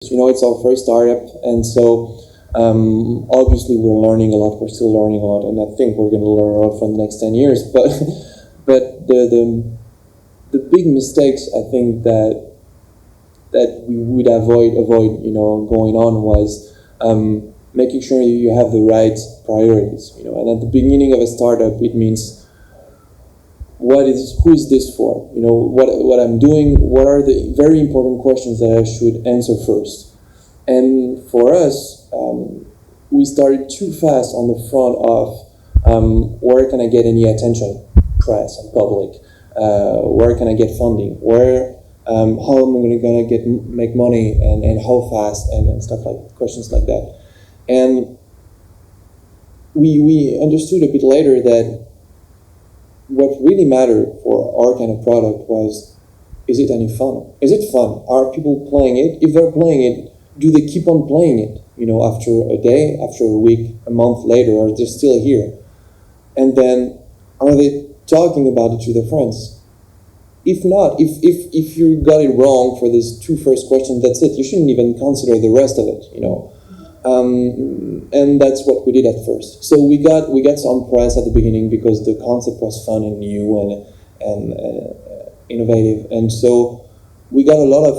It's our first startup, and so obviously we're learning a lot. We're still learning a lot, and I think we're going to learn a lot for the next 10 years. But the big mistakes I think that we would avoid going on was making sure you have the right priorities. And at the beginning of a startup, it means who is this for? What I'm doing, what are the very important questions that I should answer first? And for us, we started too fast on the front of where can I get any attention, press and public? Where can I get funding? How am I going to make money and how fast and stuff questions like that. And we understood a bit later that what really mattered for our kind of product was, is it any fun? Is it fun? Are people playing it? If they're playing it, do they keep on playing it? After a day, after a week, a month later, are they still here? And then, are they talking about it to their friends? If not, if you got it wrong for these two first questions, that's it. You shouldn't even consider the rest of it, and that's what we did at first. So we got some press at the beginning because the concept was fun and new and innovative, and so we got a lot of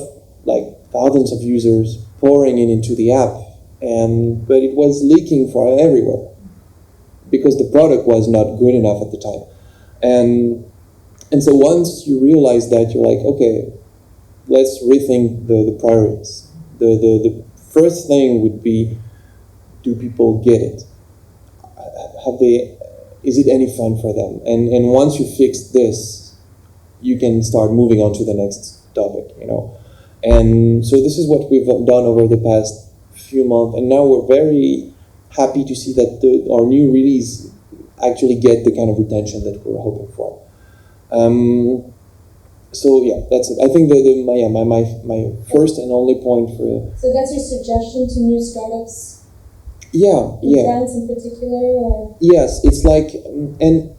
thousands of users pouring into the app, but it was leaking for everywhere because the product was not good enough at the time, and so once you realize that, you're like, okay, let's rethink the priorities. The first thing would be, do people get it? Is it any fun for them? And once you fix this, you can start moving on to the next topic, And so this is what we've done over the past few months, and now we're very happy to see that our new release actually get the kind of retention that we're hoping for. So yeah, that's it. I think my first and only point for. So that's your suggestion to new startups? Yeah. France in particular, or? Yes, it's like and.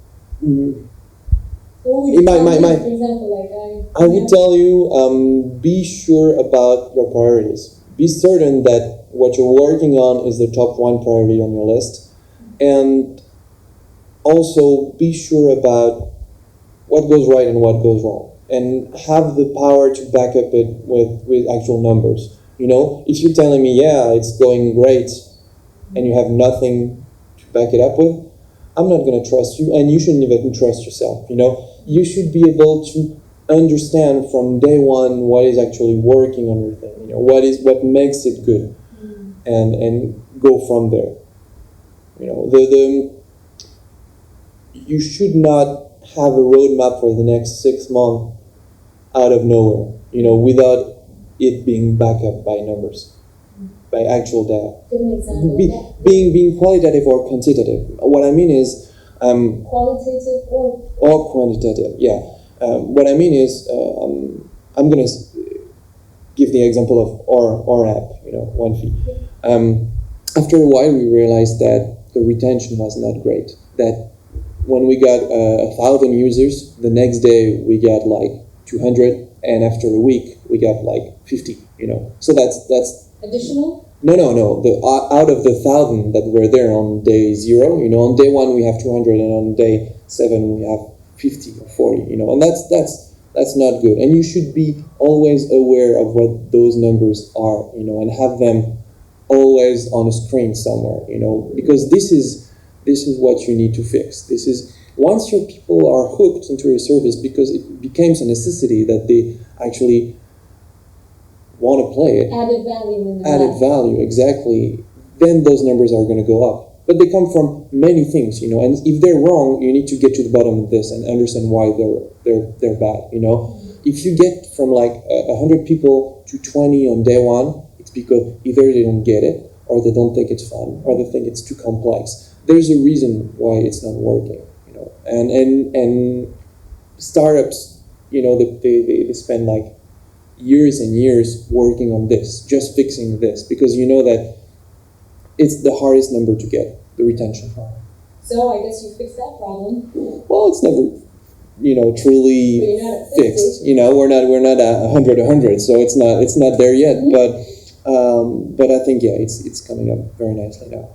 What would you tell me, for example, I would tell you, be sure about your priorities. Be certain that what you're working on is the top one priority on your list, and also be sure about what goes right and what goes wrong, and have the power to back up it with actual numbers. If you're telling me, yeah, it's going great, and you have nothing to back it up with, I'm not going to trust you, and you shouldn't even trust yourself. You should be able to understand from day one what is actually working on your thing. What makes it good, and go from there. You should not have a roadmap for the next 6 months out of nowhere, without it being backed up by numbers, by actual data. Give an example of that. Being qualitative or quantitative. What I mean is qualitative or quantitative. Yeah. What I mean is I'm gonna give the example of our app. OneFee. After a while, we realized that the retention was not great. That when we got 1,000 users, the next day we got 200, and after a week we got 50. So that's additional. No. Out of the 1,000 that were there on day 0, on day 1 we have 200, and on day 7 we have 50 or 40. And that's not good. And you should be always aware of what those numbers are, and have them always on a screen somewhere, because this is what you need to fix. This is once your people are hooked into your service because it becomes a necessity that they actually want to play it. Added value, exactly. Then those numbers are going to go up. But they come from many things, and if they're wrong, you need to get to the bottom of this and understand why they're bad. If you get from 100 people to 20 on day 1, it's because either they don't get it, or they don't think it's fun, or they think it's too complex. There's a reason why it's not working, and startups, they spend years and years working on this, just fixing this, because that it's the hardest number to get, the retention. So I guess you fixed that problem. Well, it's never truly fixed. We're not 100, so it's not there yet. Mm-hmm. But I think, yeah, it's coming up very nicely now.